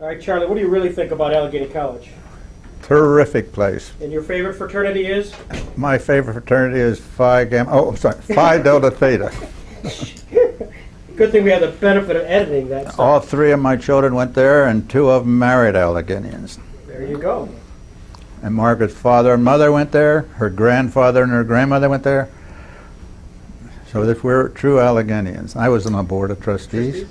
All right, Charlie, what do you really think about Allegheny College? Terrific place. And your favorite fraternity is? My favorite fraternity is Phi Gamma. Oh, sorry, Phi Delta Theta. Good thing we had the benefit of editing that stuff. All three of my children went there, and two of them married Alleghenians. There you go. And Margaret's father and mother went there. Her grandfather and her grandmother went there. So that we're true Alleghenians. I was on the board of trustees.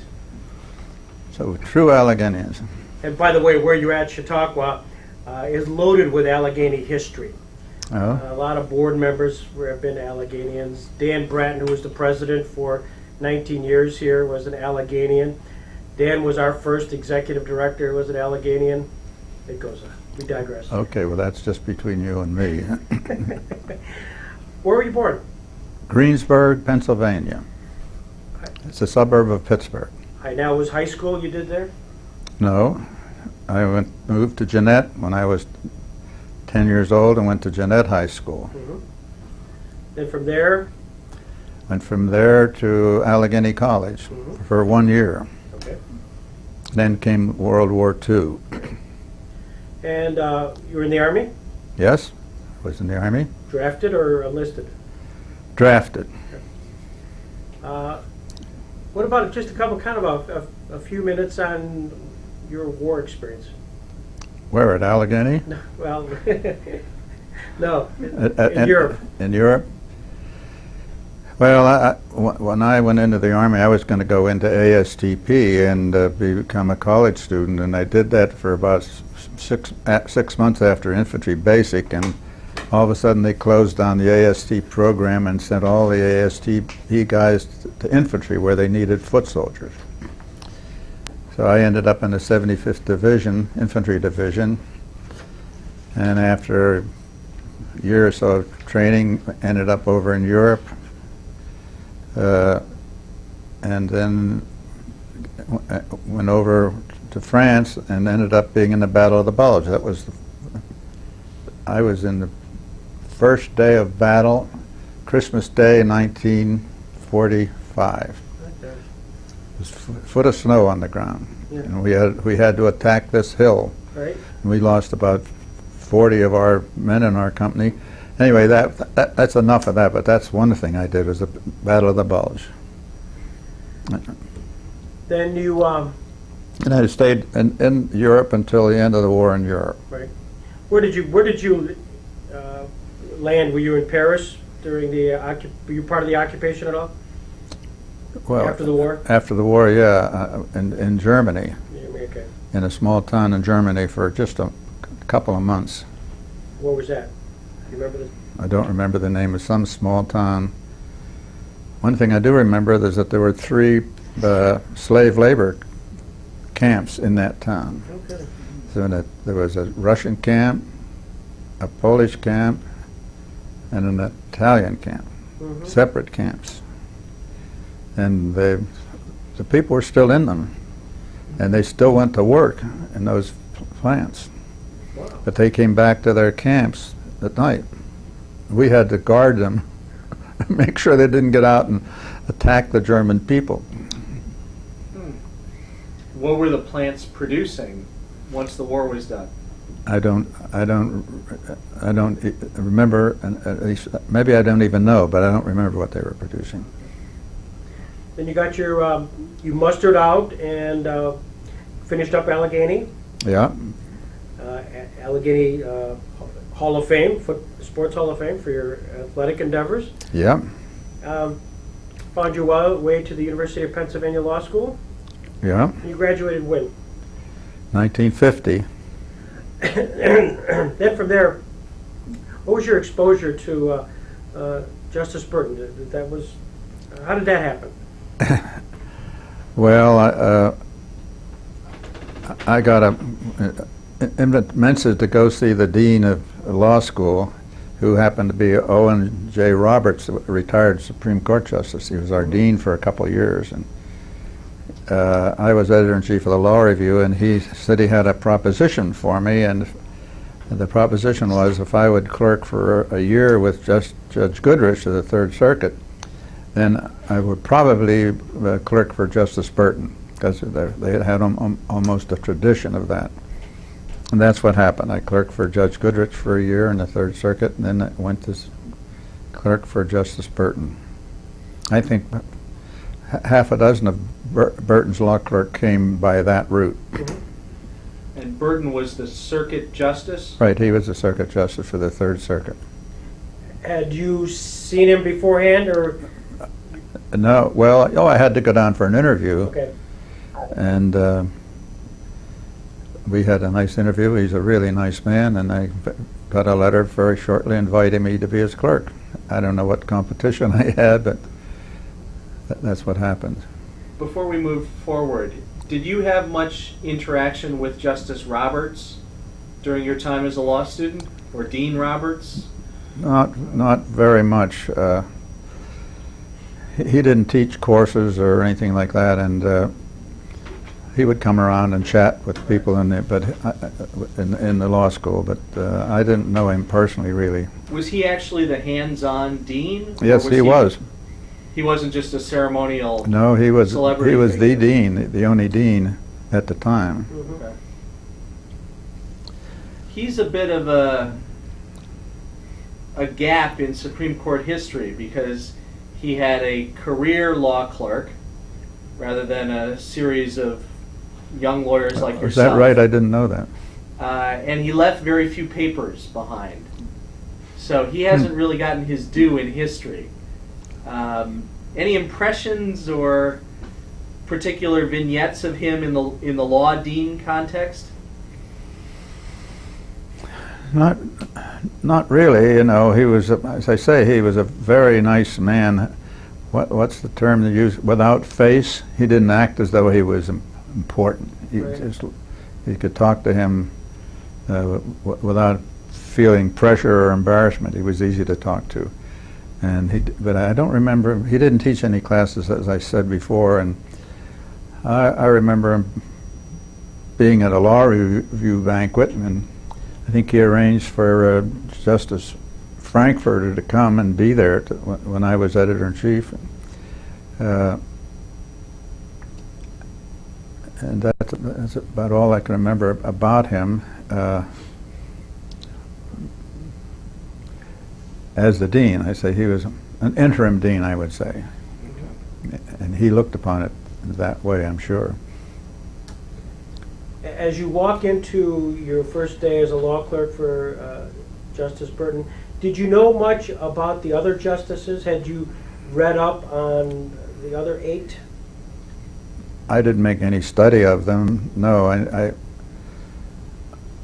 So true Alleghenians. And by the way, where you're at, Chautauqua, is loaded with Allegheny history. Oh. A lot of board members have been Alleghenians. Dan Bratton, who was the president for 19 years here, was an Alleghenian. Dan was our first executive director, was an Alleghenian. It goes on. We digress. Okay, well that's just between you and me. Where were you born? Greensburg, Pennsylvania. It's a suburb of Pittsburgh. Now, was high school you did there? No, I moved to Jeannette when I was 10 years old and went to Jeannette High School. Mm-hmm. Then from there? Went from there to Allegheny College for 1 year. Okay. Then came World War II. And you were in the Army? Yes, was in the Army. Drafted or enlisted? Drafted. What about just a couple, kind of a few minutes on your war experience? Where, at Allegheny? No, well, no, In in Europe. In Europe? Well, when I went into the Army, I was going to go into ASTP and become a college student, and I did that for about 6 months after infantry basic, and all of a sudden they closed down the AST program and sent all the ASTP guys to infantry where they needed foot soldiers. So I ended up in the 75th Division, Infantry Division, and after a year or so of training, ended up over in Europe, and then went over to France and ended up being in the Battle of the Bulge. That was, I was in the first day of battle, Christmas Day, 1945. Okay. It was a foot of snow on the ground, Yeah. and we had to attack this hill. Right. And we lost about 40 of our men in our company. Anyway, that's enough of that. But that's one thing I did was the Battle of the Bulge. Then you, And I stayed in Europe until the end of the war in Europe. right. Where did you land? Were you in Paris during the, were you part of the occupation at all? Well, After the war? After the war, yeah, in Germany, Yeah, okay. in a small town in Germany for just a couple of months. What was that? You remember the? I don't remember the name of some small town. One thing I do remember is that there were 3 slave labor camps in that town. Okay. So there was a Russian camp, a Polish camp, and an Italian camp, Mm-hmm. separate camps. And the people were still in them, and they still went to work in those plants. Wow. But they came back to their camps at night. We had to guard them, make sure they didn't get out and attack the German people. What were the plants producing once the war was done? I don't remember, and at least maybe I don't even know, but I don't remember what they were producing. Then you got your, you mustered out and finished up Allegheny. Yeah, Allegheny Hall of Fame, Sports Hall of Fame for your athletic endeavors. yeah, Found your way to the University of Pennsylvania Law School. yeah. You graduated when? 1950. Then from there, what was your exposure to Justice Burton? That was, how did that happen? Well, I got a mensa to go see the dean of law school, who happened to be Owen J. Roberts, a retired Supreme Court justice. He was our dean for a couple of years, and I was editor-in-chief of the Law Review, and he said he had a proposition for me, and the proposition was if I would clerk for a year with Judge Goodrich of the Third Circuit, then I would probably clerk for Justice Burton. because they had had almost a tradition of that. And that's what happened. I clerked for Judge Goodrich for a year in the Third Circuit, and then I went to clerk for Justice Burton. I think half a dozen of Burton's law clerk came by that route. And Burton was the circuit justice? Right, he was the circuit justice for the Third Circuit. Had you seen him beforehand, or? No, well, I had to go down for an interview. Okay. And we had a nice interview. He's a really nice man, and I got a letter very shortly inviting me to be his clerk. I don't know what competition I had, but that's what happened. Before we move forward, did you have much interaction with Justice Roberts during your time as a law student, or Dean Roberts? Not very much. He didn't teach courses or anything like that, and he would come around and chat with people in the law school, but I didn't know him personally, really. Was he actually the hands-on dean? Yes, he was. He wasn't just a ceremonial. No, he was. Celebrity He was the figure. dean, the only dean at the time. Okay. He's a bit of a gap in Supreme Court history because he had a career law clerk rather than a series of young lawyers like yourself. Is that right? I didn't know that. And he left very few papers behind. So he hasn't really gotten his due in history. Any impressions or particular vignettes of him in the law dean context? Not really. You know, he was, as I say, he was a very nice man. What's the term they use? Without face. He didn't act as though he was important. You could talk to him without feeling pressure or embarrassment. He was easy to talk to. But I don't remember, he didn't teach any classes, as I said before, and I remember him being at a law review banquet, and I think he arranged for Justice Frankfurter to come and be there when I was editor-in-chief. And that's about all I can remember about him. As the dean, I say he was an interim dean, I would say. And he looked upon it that way, I'm sure. As you walk into your first day as a law clerk for Justice Burton, did you know much about the other justices? Had you read up on the other 8? I didn't make any study of them. No,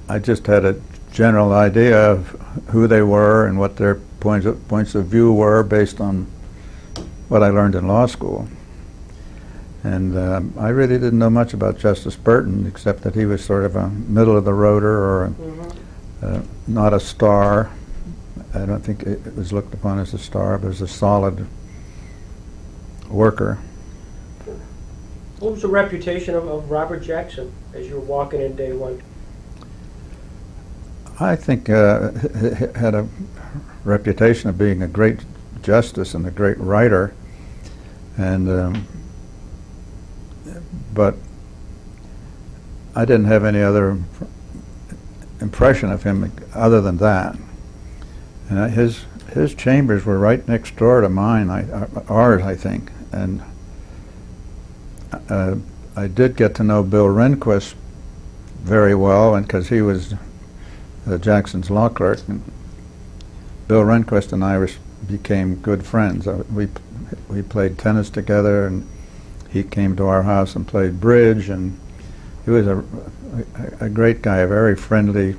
I just had a general idea of who they were and what their points of view were based on what I learned in law school. And I really didn't know much about Justice Burton, except that he was sort of a middle-of-the-roader or not a star. I don't think it was looked upon as a star, but as a solid worker. What was the reputation of Robert Jackson as you were walking in day one? I think he had a reputation of being a great justice and a great writer, and but I didn't have any other impression of him other than that. And his chambers were right next door to mine, ours, I think, and I did get to know Bill Rehnquist very well, and because he was Jackson's law clerk, and Bill Rehnquist and I became good friends. We played tennis together, and he came to our house and played bridge, and he was a great guy, a very friendly,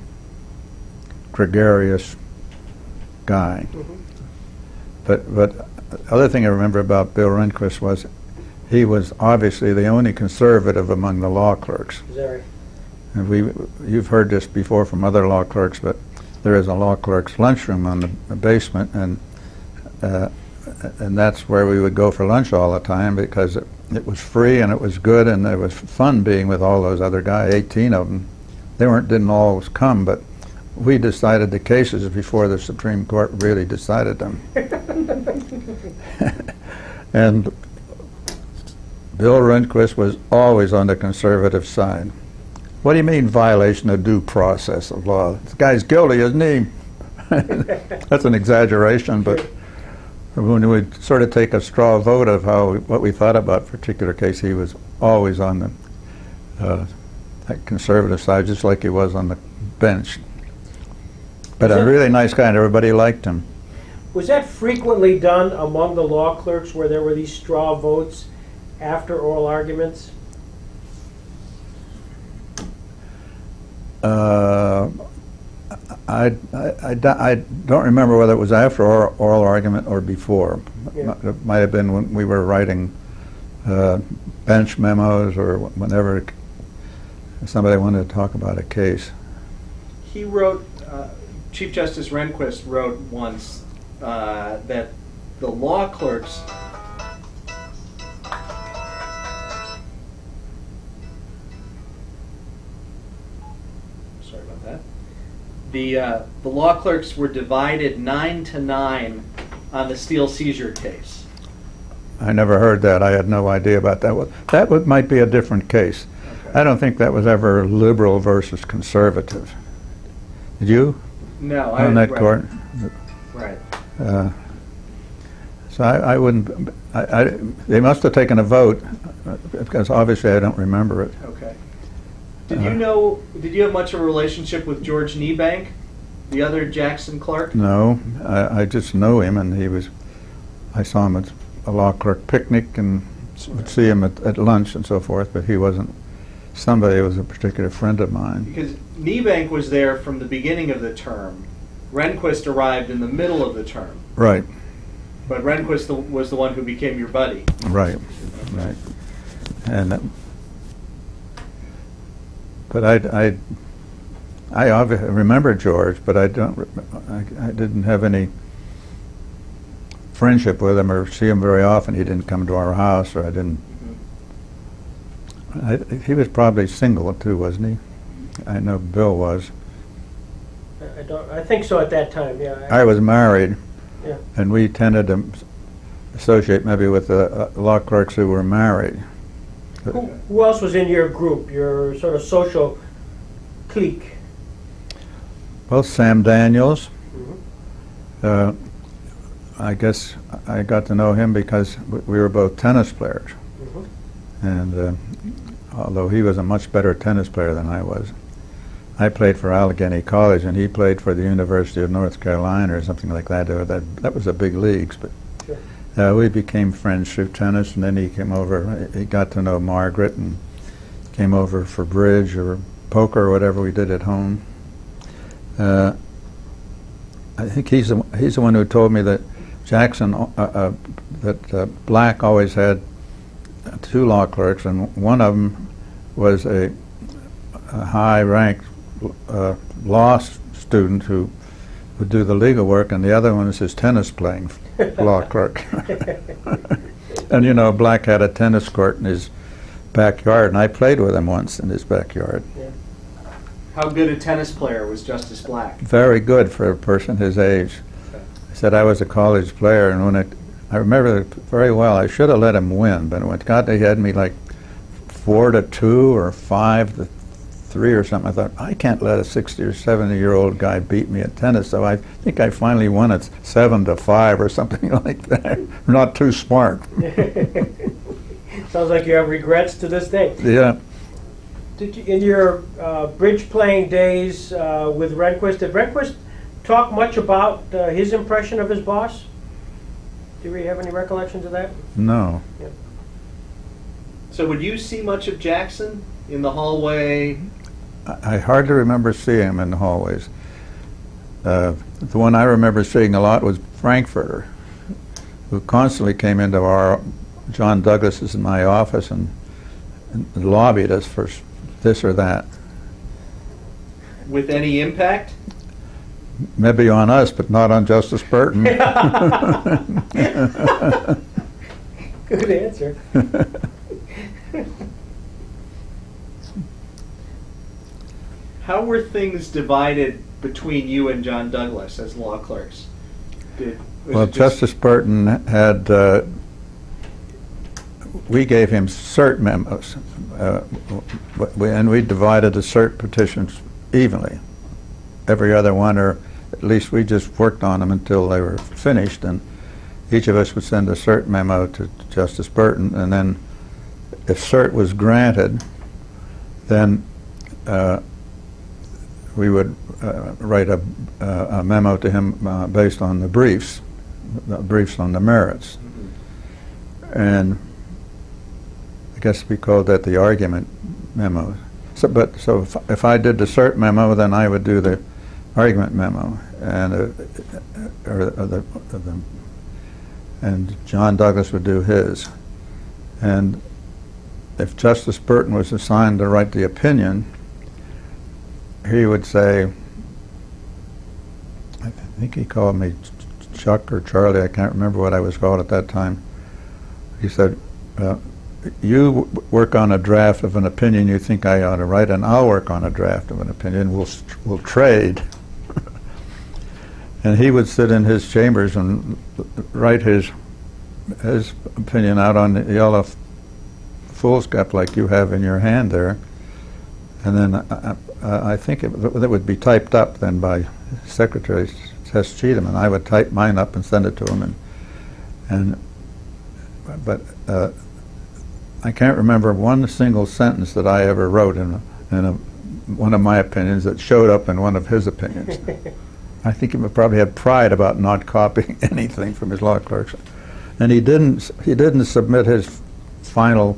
gregarious guy. But the other thing I remember about Bill Rehnquist was he was obviously the only conservative among the law clerks. Is that right? And you've heard this before from other law clerks, but there is a law clerk's lunchroom on the basement, and that's where we would go for lunch all the time because it was free and it was good, and it was fun being with all those other guys, 18 of them. They didn't always come, but we decided the cases before the Supreme Court really decided them. And Bill Rehnquist was always on the conservative side. What do you mean violation of due process of law? This guy's guilty, isn't he? That's an exaggeration, but when we sort of take a straw vote of what we thought about a particular case, he was always on the conservative side, just like he was on the bench. But a really nice guy, and everybody liked him. Was that frequently done among the law clerks where there were these straw votes after oral arguments? I don't remember whether it was after oral argument or before. Yeah. It might have been when we were writing bench memos or whenever somebody wanted to talk about a case. He wrote, Chief Justice Rehnquist wrote once that the law clerks the law clerks were divided 9-9 on the Steele seizure case. I never heard that. I had no idea about that. That might be a different case. Okay. I don't think that was ever liberal versus conservative. Did you? No, On that court? Right. So I wouldn't. They must have taken a vote because obviously I don't remember it. Okay. Did you have much of a relationship with George Niebank, the other Jackson clerk? No, I just know him, and I saw him at a law clerk picnic and would see him at lunch and so forth, but he wasn't somebody who was a particular friend of mine. Because Niebank was there from the beginning of the term. Rehnquist arrived in the middle of the term. Right. But Rehnquist was the one who became your buddy. Right. Right. And but I obviously remember George, but I didn't have any friendship with him or see him very often. He didn't come to our house, or I didn't. He was probably single too, wasn't he? I know Bill was. I think so at that time. Yeah. I was married, Yeah. and we tended to associate maybe with the law clerks who were married. Who else was in your group, your sort of social clique? Well, Sam Daniels. Mhm. I guess I got to know him because we were both tennis players. Mhm. And although he was a much better tennis player than I was, I played for Allegheny College, and he played for the University of North Carolina or something like that. That was the big leagues. But we became friends through tennis, and then he came over. He got to know Margaret and came over for bridge or poker or whatever we did at home. I think he's the one who told me that Jackson, that Black always had two law clerks, and one of them was a high-ranked law student who would do the legal work, and the other one was his tennis-playing law clerk. And you know, Black had a tennis court in his backyard, and I played with him once in his backyard. Yeah. How good a tennis player was Justice Black? Very good for a person his age. I said I was a college player, and when I remember it very well. I should have let him win, but when God, they had me like 4-2 or 5-3 or something. I thought, I can't let a 60 or 70-year-old guy beat me at tennis, so I think I finally won it 7-5 or something like that. Not too smart. Sounds like you have regrets to this day. Yeah. Did you, in your bridge playing days with Rehnquist, did Rehnquist talk much about his impression of his boss? Do we have any recollections of that? No. Yeah. So would you see much of Jackson in the hallway? I hardly remember seeing him in the hallways. The one I remember seeing a lot was Frankfurter, who constantly came into our John Douglas's in my office and lobbied us for this or that. With any impact? Maybe on us, but not on Justice Burton. Good answer. How were things divided between you and John Douglas as law clerks? Well, Justice Burton had we gave him cert memos, and we divided the cert petitions evenly. Every other one, or at least we just worked on them until they were finished, and each of us would send a cert memo to Justice Burton, and then if cert was granted, then we would write a memo to him based on the briefs on the merits. And I guess we called that the argument memo. So if I did the cert memo, then I would do the argument memo, and and John Douglas would do his. And if Justice Burton was assigned to write the opinion, he would say, I think he called me Chuck or Charlie, I can't remember what I was called at that time. He said, you work on a draft of an opinion you think I ought to write, and I'll work on a draft of an opinion. We'll trade. And he would sit in his chambers and write his opinion out on the yellow foolscap like you have in your hand there. And then I think it would be typed up then by Secretary Tess Cheatham, and I would type mine up and send it to him. But I can't remember one single sentence that I ever wrote in one of my opinions that showed up in one of his opinions. I think he probably had pride about not copying anything from his law clerks, and he didn't submit his final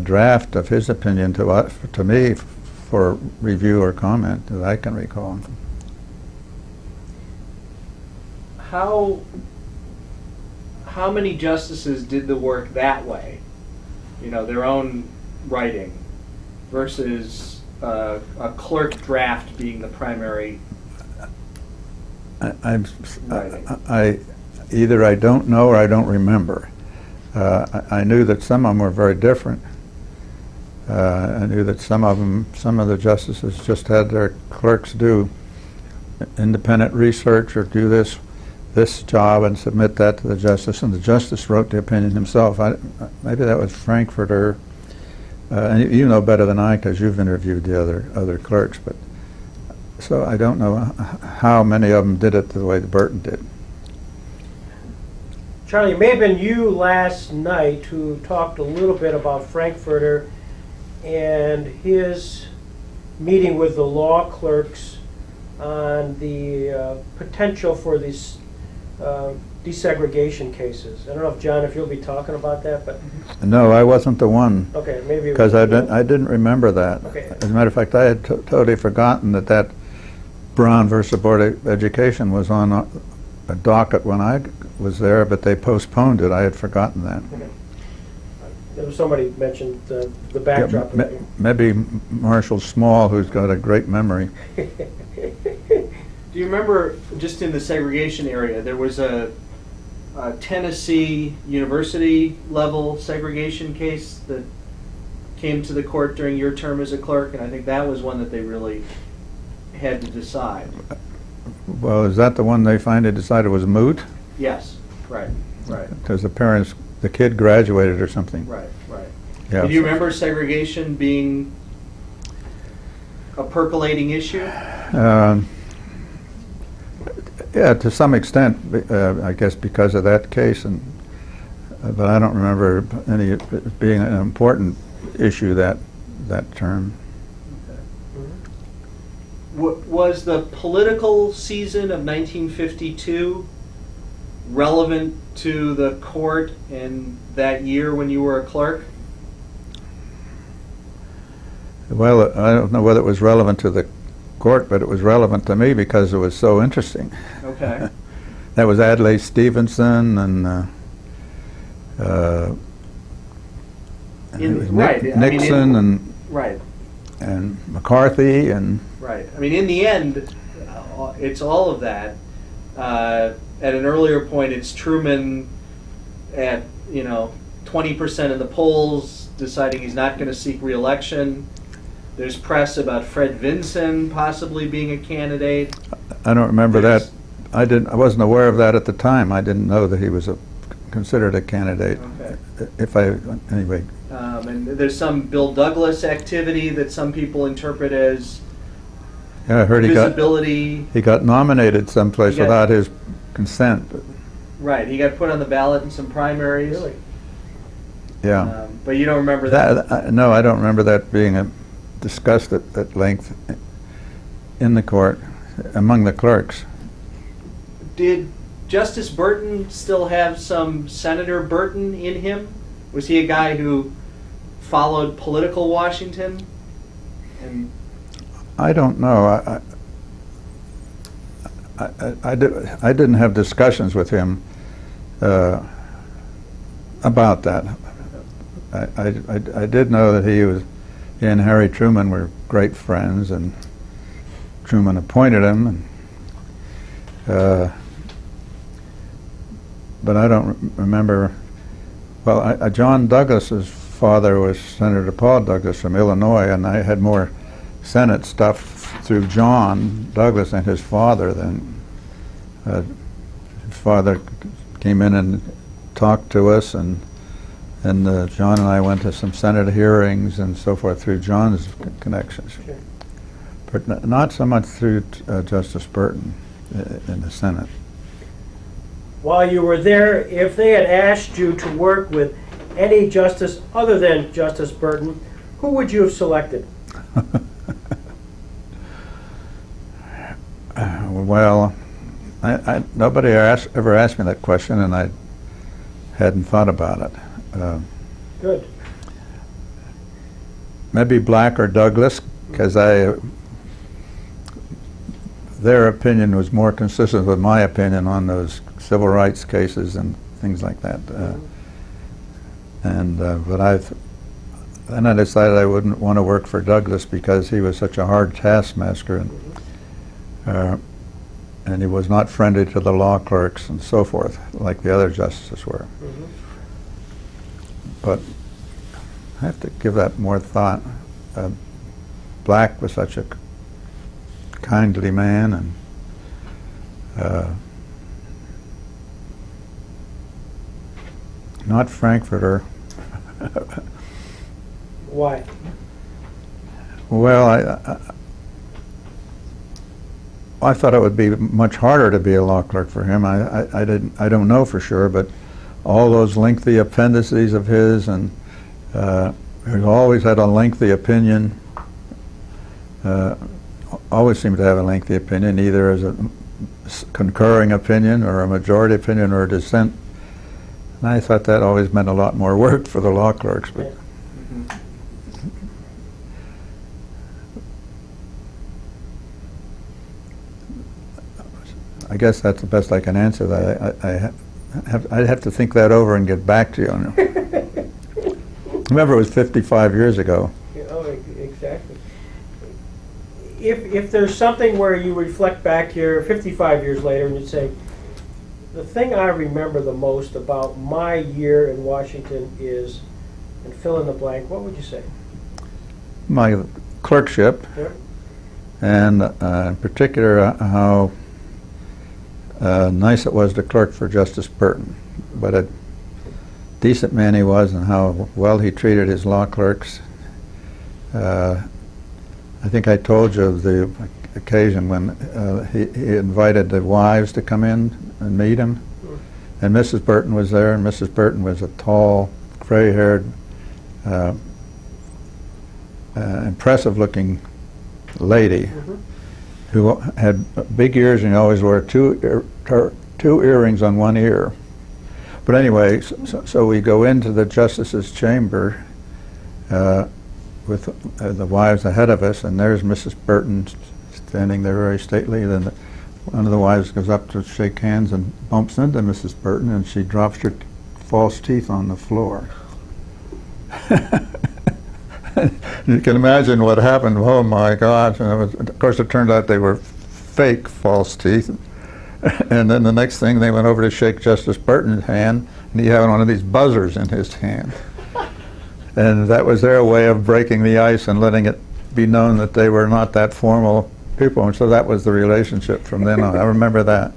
draft of his opinion to me for review or comment that I can recall. How many justices did the work that way? You know, their own writing versus a clerk draft being the primary writing. Either I don't know or I don't remember. I knew that some of them were very different. I knew that some of the justices just had their clerks do independent research or do this job and submit that to the justice, and the justice wrote the opinion himself. Maybe that was Frankfurter, and you know better than I because you've interviewed the other clerks. But so I don't know how many of them did it the way Burton did. Charlie, it may have been you last night who talked a little bit about Frankfurter and his meeting with the law clerks on the potential for these desegregation cases. I don't know if John, if you'll be talking about that, but No, I wasn't the one. okay, maybe it Because was I didn't remember that. Okay. As a matter of fact, I had totally forgotten that Brown versus Board of Education was on a docket when I was there, but they postponed it. I had forgotten that. Okay. There was somebody mentioned the backdrop. Yeah, maybe Marshall Small, who's got a great memory. Do you remember, just in the segregation area, there was a Tennessee University level segregation case that came to the court during your term as a clerk, and I think that was one that they really had to decide. Well, is that the one they finally decided was moot? Yes, right. Because the kid graduated or something. Right. Yeah. Do you remember segregation being a percolating issue? Yeah, to some extent, I guess because of that case, but I don't remember any it being an important issue that term. Was the political season of 1952 relevant to the court in that year when you were a clerk? Well, I don't know whether it was relevant to the court, but it was relevant to me because it was so interesting. Okay. That was Adlai Stevenson and Nixon Right. and McCarthy and. Right. I mean, in the end, it's all of that. At an earlier point, it's Truman at 20% in the polls, deciding he's not going to seek re-election. There's press about Fred Vinson possibly being a candidate. I don't remember that. I wasn't aware of that at the time. I didn't know that he was considered a candidate. Okay. Anyway. And there's some Bill Douglas activity that some people interpret as Yeah, I heard visibility. he got nominated someplace without his consent. Right, he got put on the ballot in some primaries. Really? Yeah. But you don't remember that? No, I don't remember that being discussed at length in the court among the clerks. Did Justice Burton still have some Senator Burton in him? Was he a guy who followed political Washington? And I don't know. I didn't have discussions with him about that. I did know that he and Harry Truman were great friends, and Truman appointed him. But I don't remember. Well, John Douglas's father was Senator Paul Douglas from Illinois, and I had more Senate stuff through John Douglas and his father than his father came in and talked to us, and John and I went to some Senate hearings and so forth through John's connections. Sure. But not so much through Justice Burton in the Senate. While you were there, if they had asked you to work with any justice other than Justice Burton, who would you have selected? Well, nobody ever asked me that question, and I hadn't thought about it. Good. Maybe Black or Douglas, because their opinion was more consistent with my opinion on those civil rights cases and things like that. But then I decided I wouldn't want to work for Douglas because he was such a hard taskmaster, and he was not friendly to the law clerks and so forth, like the other justices were. Mm-hmm. But I have to give that more thought. Black was such a kindly man, and not Frankfurter. Why? Well, I thought it would be much harder to be a law clerk for him. I don't know for sure, but all those lengthy appendices of his, and he always had a lengthy opinion. Always seemed to have a lengthy opinion, either as a concurring opinion or a majority opinion or a dissent. And I thought that always meant a lot more work for the law clerks. But Yeah. I guess that's the best I can answer that. I'd have to think that over and get back to you. Remember, it was 55 years ago. Oh, exactly. If there's something where you reflect back here 55 years later and you say, the thing I remember the most about my year in Washington is, and fill in the blank, what would you say? My clerkship, Yep. and in particular how nice it was to clerk for Justice Burton. What a decent man he was, and how well he treated his law clerks. I think I told you of the occasion when he invited the wives to come in and meet him. And Mrs. Burton was there, and Mrs. Burton was a tall, gray-haired, impressive-looking lady who had big ears, and always wore two earrings on one ear. But anyway, so we go into the justice's chamber with the wives ahead of us, and there's Mrs. Burton standing there very stately. Then one of the wives goes up to shake hands and bumps into Mrs. Burton, and she drops her false teeth on the floor. You can imagine what happened. Oh my gosh. And of course, it turned out they were fake false teeth. And then the next thing, they went over to shake Justice Burton's hand, and he had one of these buzzers in his hand. And that was their way of breaking the ice and letting it be known that they were not that formal people. And so that was the relationship from then on. I remember that.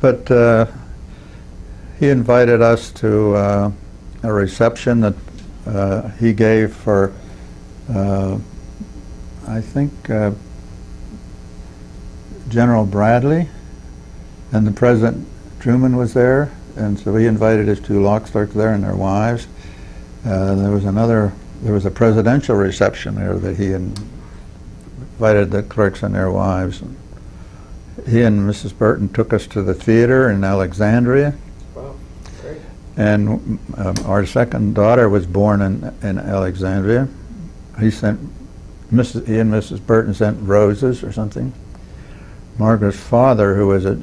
But he invited us to a reception that he gave for, I think, General Bradley, and the President Truman was there, and so he invited his two law clerks there and their wives. There was a presidential reception there that he invited the clerks and their wives. He and Mrs. Burton took us to the theater in Alexandria. Wow, great. And our second daughter was born in Alexandria. He and Mrs. Burton sent roses or something. Margaret's father, who was a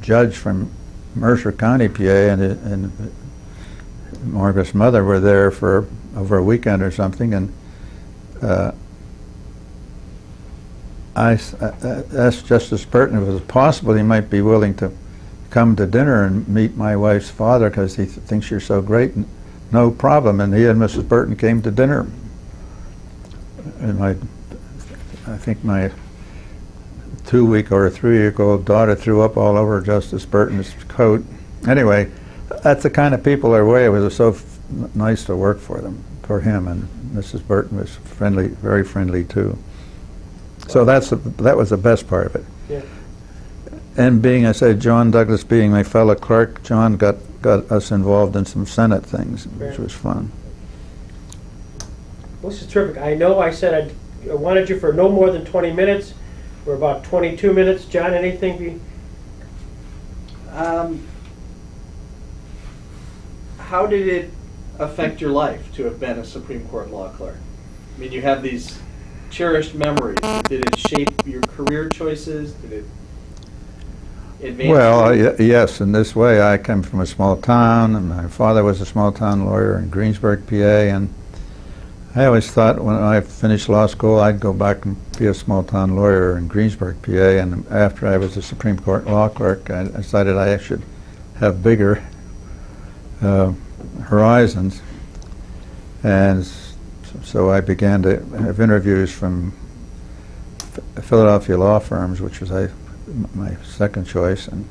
judge from Mercer County, PA, and Margaret's mother were there for over a weekend or something, and I asked Justice Burton if it was possible he might be willing to come to dinner and meet my wife's father because he thinks you're so great. No problem. And he and Mrs. Burton came to dinner. And I think my 2-week or 3-week-old daughter threw up all over Justice Burton's coat. Anyway, that's the kind of people their way. It was so nice to work for him, and Mrs. Burton was friendly, very friendly too. So that was the best part of it. Yeah. And being, I said, John Douglas being my fellow clerk, John got us involved in some Senate things, which was fun. Well, this is terrific. I know I said I wanted you for no more than 20 minutes. We're about 22 minutes. John, anything? How did it affect your life to have been a Supreme Court law clerk? I mean, you have these cherished memories. Did it shape your career choices? Did it advance? Well, yes, in this way. I come from a small town, and my father was a small town lawyer in Greensburg, PA, and I always thought when I finished law school I'd go back and be a small town lawyer in Greensburg, PA, and after I was a Supreme Court law clerk I decided I should have bigger horizons, and so I began to have interviews from Philadelphia law firms, which was my second choice. And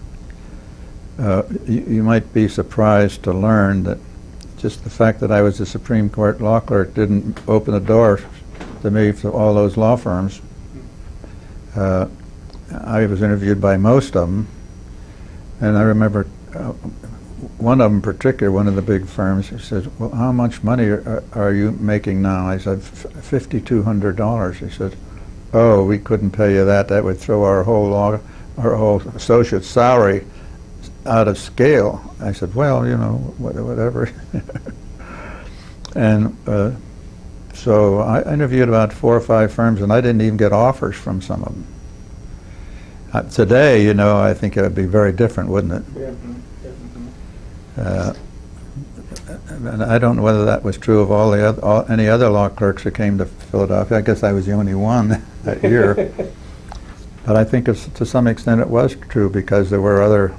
you might be surprised to learn that just the fact that I was a Supreme Court law clerk didn't open the door to me for all those law firms. I was interviewed by most of them, and I remember one of them in particular, one of the big firms, he said, well, how much money are you making now? I said, $5,200. He said, oh, we couldn't pay you that. That would throw our whole associate salary out of scale. I said, well, you know, whatever. And so I interviewed about 4 or 5 firms, and I didn't even get offers from some of them. Today, you know, I think it would be very different, wouldn't it? Yeah. And I don't know whether that was true of any other law clerks who came to Philadelphia. I guess I was the only one that year. But I think to some extent it was true, because there were other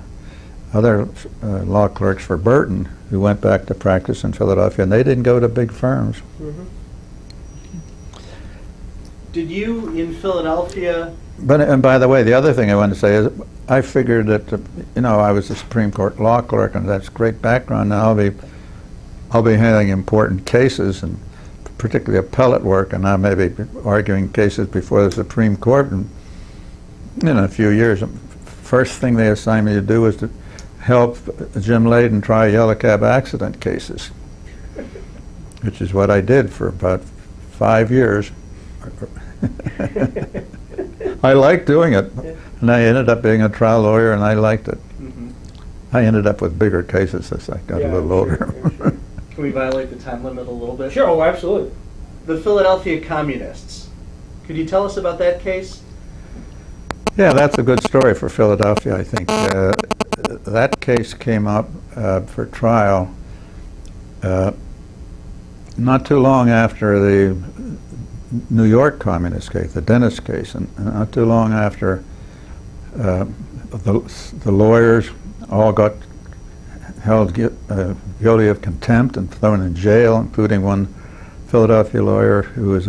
law clerks for Burton who went back to practice in Philadelphia, and they didn't go to big firms. Mm-hmm. Did you, in Philadelphia... And by the way, the other thing I wanted to say is I figured that, you know, I was a Supreme Court law clerk, and that's great background, and I'll be handling important cases, and particularly appellate work, and I may be arguing cases before the Supreme Court in a few years. First thing they assigned me to do was to help Jim Layden try yellow cab accident cases, which is what I did for about 5 years. I liked doing it, and I ended up being a trial lawyer, and I liked it. Mm-hmm. I ended up with bigger cases as I got a little older. Sure. Can we violate the time limit a little bit? Sure, oh, absolutely. The Philadelphia Communists. Could you tell us about that case? Yeah, that's a good story for Philadelphia, I think. That case came up for trial not too long after the New York communist case, the Dennis case, and not too long after the lawyers all got held guilty of contempt and thrown in jail, including one Philadelphia lawyer who was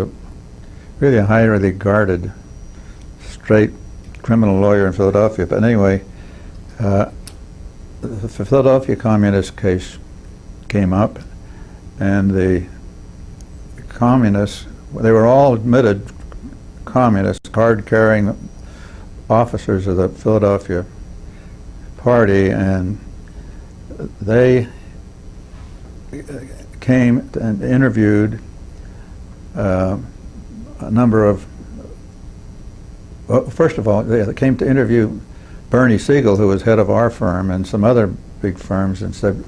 really a highly regarded, straight criminal lawyer in Philadelphia. But anyway, the Philadelphia communist case came up, and the communists, they were all admitted communists, card-carrying officers of the Philadelphia Party, and they came and interviewed a number of, well, first of all, they came to interview Bernie Siegel, who was head of our firm, and some other big firms, and said,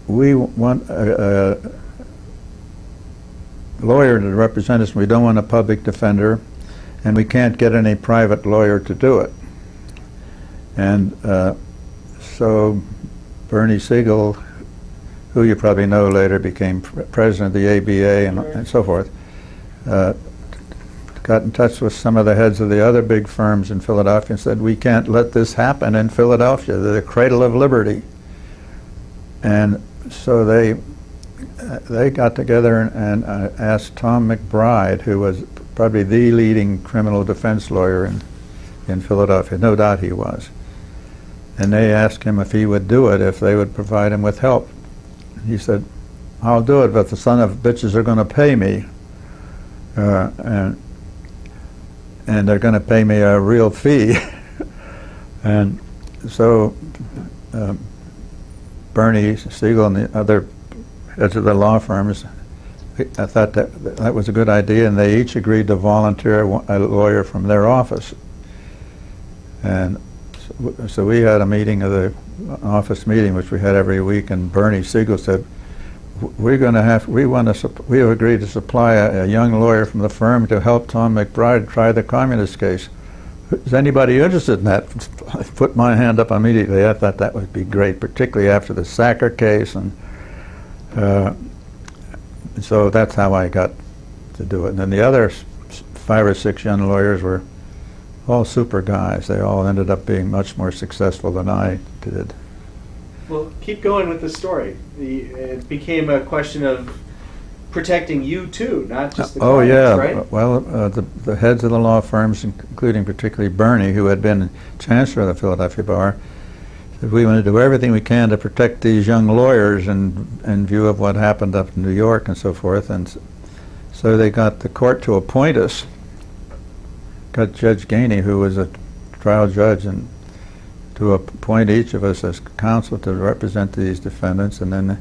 we want a lawyer to represent us, we don't want a public defender, and we can't get any private lawyer to do it. And so Bernie Siegel, who you probably know later became president of the ABA and so forth, got in touch with some of the heads of the other big firms in Philadelphia and said, we can't let this happen in Philadelphia, the cradle of liberty. And so they got together and asked Tom McBride, who was probably the leading criminal defense lawyer in Philadelphia, no doubt he was. And they asked him if he would do it, if they would provide him with help. He said, I'll do it, but the son of bitches are going to pay me. And they're going to pay me a real fee. And so Bernie Siegel and the other heads of the law firms, I thought that was a good idea, and they each agreed to volunteer a lawyer from their office. And so we had a meeting of the office meeting, which we had every week, and Bernie Siegel said, we have agreed to supply a young lawyer from the firm to help Tom McBride try the communist case. Is anybody interested in that? I put my hand up immediately. I thought that would be great, particularly after the Sacker case, and so that's how I got to do it. And then the other 5 or 6 young lawyers were all super guys. They all ended up being much more successful than I did. Well, keep going with the story. It became a question of protecting you too, not just the clients, yeah. right? Well, the heads of the law firms, including particularly Bernie, who had been chancellor of the Philadelphia Bar, said we want to do everything we can to protect these young lawyers in view of what happened up in New York and so forth. And so they got the court to appoint us, got Judge Gainey, who was a trial judge, and to appoint each of us as counsel to represent these defendants, and then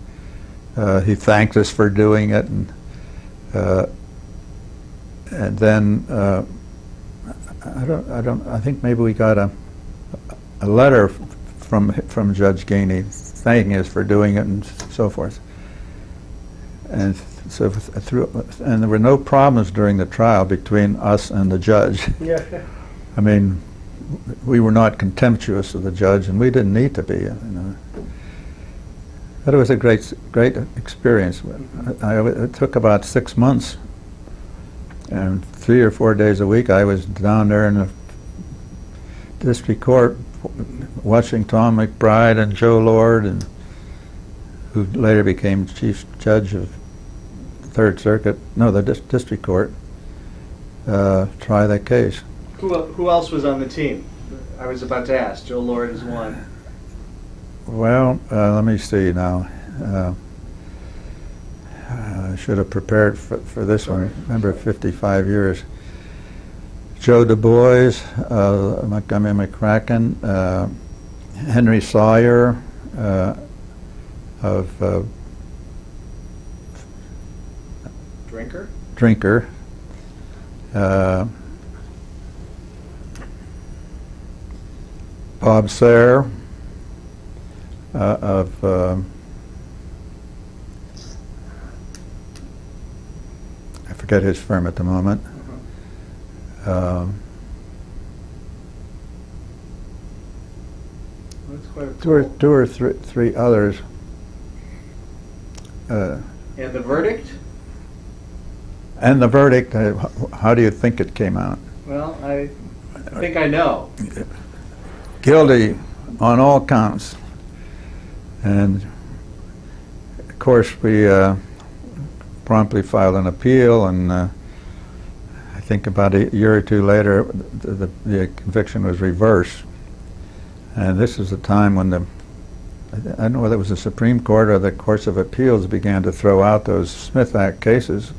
he thanked us for doing it, and then I think maybe we got a letter from Judge Gainey thanking us for doing it and so forth. And so and there were no problems during the trial between us and the judge. Yeah. I mean, we were not contemptuous of the judge, and we didn't need to be. But it was a great experience. It took about 6 months, and 3 or 4 days a week I was down there in the district court watching Tom McBride and Joe Lord, and who later became chief judge of the Third Circuit, no, the district court, try that case. Who else was on the team? I was about to ask. Joe Lord is one. Well, let me see now. I should have prepared for this one. Remember, 55 years. Joe Du Bois, Montgomery McCracken, Henry Sawyer of Drinker. Bob Sayre of I forget his firm at the moment. That's quite a Two or three others. And the verdict? And the verdict, how do you think it came out? Well, I think I know. Guilty on all counts. And of course we promptly filed an appeal, and I think about a year or two later the conviction was reversed. And this is the time when the I don't know whether it was the Supreme Court or the Courts of Appeals began to throw out those Smith Act cases,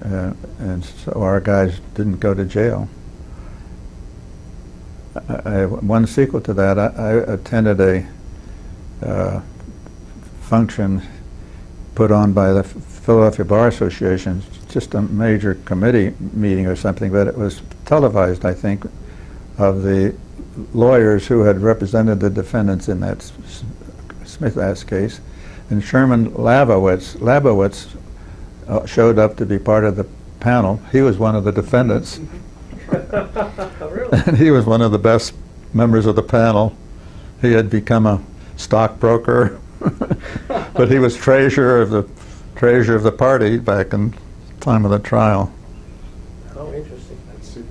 and so our guys didn't go to jail. One sequel to that, I attended a function put on by the Philadelphia Bar Association, just a major committee meeting or something, but it was televised, I think, of the lawyers who had represented the defendants in that Smith Act case. And Sherman Labowitz showed up to be part of the panel. He was one of the defendants. Really? And he was one of the best members of the panel. He had become a stockbroker, but he was treasurer of the party back in the time of the trial. Oh, interesting. That's super.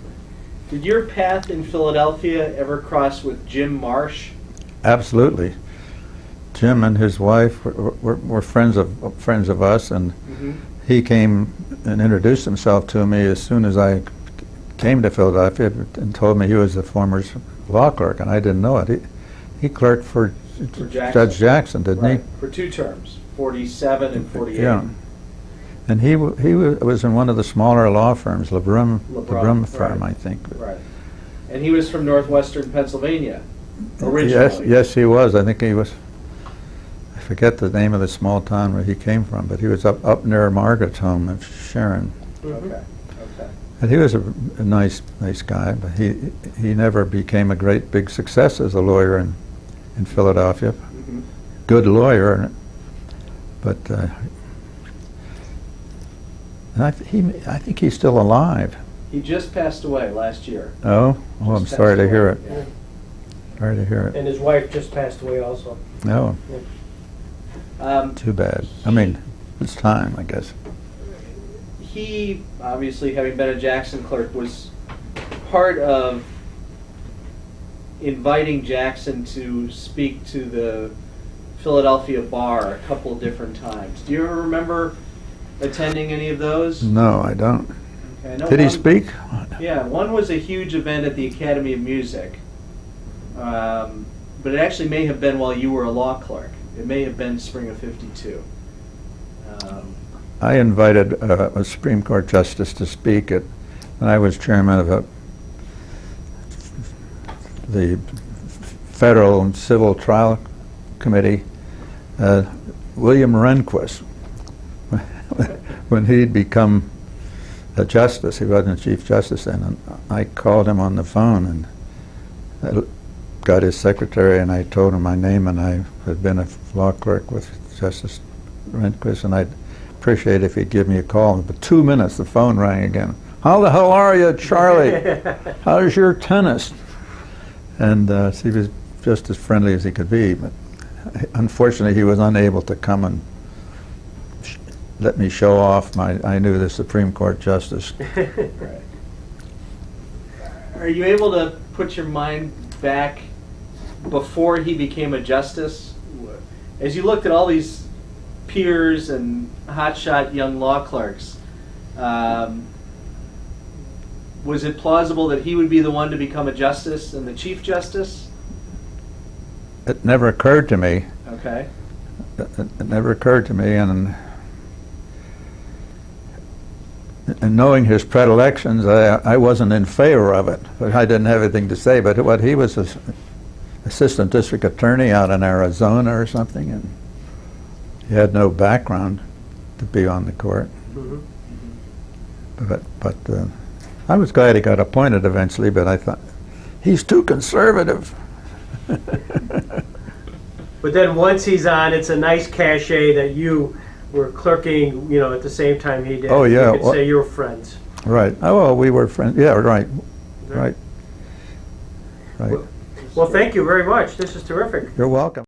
Did your path in Philadelphia ever cross with Jim Marsh? Absolutely. Jim and his wife were friends of us, and he came and introduced himself to me as soon as I came to Philadelphia and told me he was the former law clerk, and I didn't know it. He clerked for Judge Jackson, didn't Right. he? For 2 terms, 47 and 48. Yeah. And he was in one of the smaller law firms, LeBrum firm, right. I think. Right. And he was from northwestern Pennsylvania, originally. Yes, he was. I think he was. I forget the name of the small town where he came from, but he was up near Margaret's home in Sharon. Okay. And he was a nice guy, but he never became a great big success as a lawyer in Philadelphia. Good lawyer, but and I think he's still alive. He just passed away last year. Oh, I'm Just sorry to passed hear away, it. yeah. Sorry to hear it. And his wife just passed away also. No, Um, too bad. I mean, it's time, I guess. he, obviously, having been a Jackson clerk, was part of inviting Jackson to speak to the Philadelphia bar a couple different times. Do you ever remember attending any of those? No, I don't. Okay, I know Did he one- speak? Yeah, one was a huge event at the Academy of Music, but it actually may have been while you were a law clerk. It may have been spring of '52. I invited a Supreme Court justice to speak when I was chairman of the Federal and Civil Trial Committee, William Rehnquist, when he'd become a justice. He wasn't a Chief Justice then. And I called him on the phone and I got his secretary, and I told him my name, and I had been a law clerk with Justice Rehnquist, and I'd appreciate if he'd give me a call. In 2 minutes, the phone rang again. How the hell are you, Charlie? How's your tennis? And he was just as friendly as he could be, but unfortunately he was unable to come and let me show off I knew the Supreme Court justice. Right. Are you able to put your mind back before he became a justice? As you looked at all these peers and hotshot young law clerks, was it plausible that he would be the one to become a justice and the Chief Justice? It never occurred to me. Okay. It never occurred to me, and knowing his predilections, I wasn't in favor of it, but I didn't have anything to say. But what he was an assistant district attorney out in Arizona or something, and he had no background to be on the court. But I was glad he got appointed eventually, but I thought, he's too conservative. But then once he's on, it's a nice cachet that you were clerking, at the same time he did. Oh, yeah. You could say you were friends. Right. Oh, well, we were friends. Yeah, right. Right. Well, thank you very much. This is terrific. You're welcome.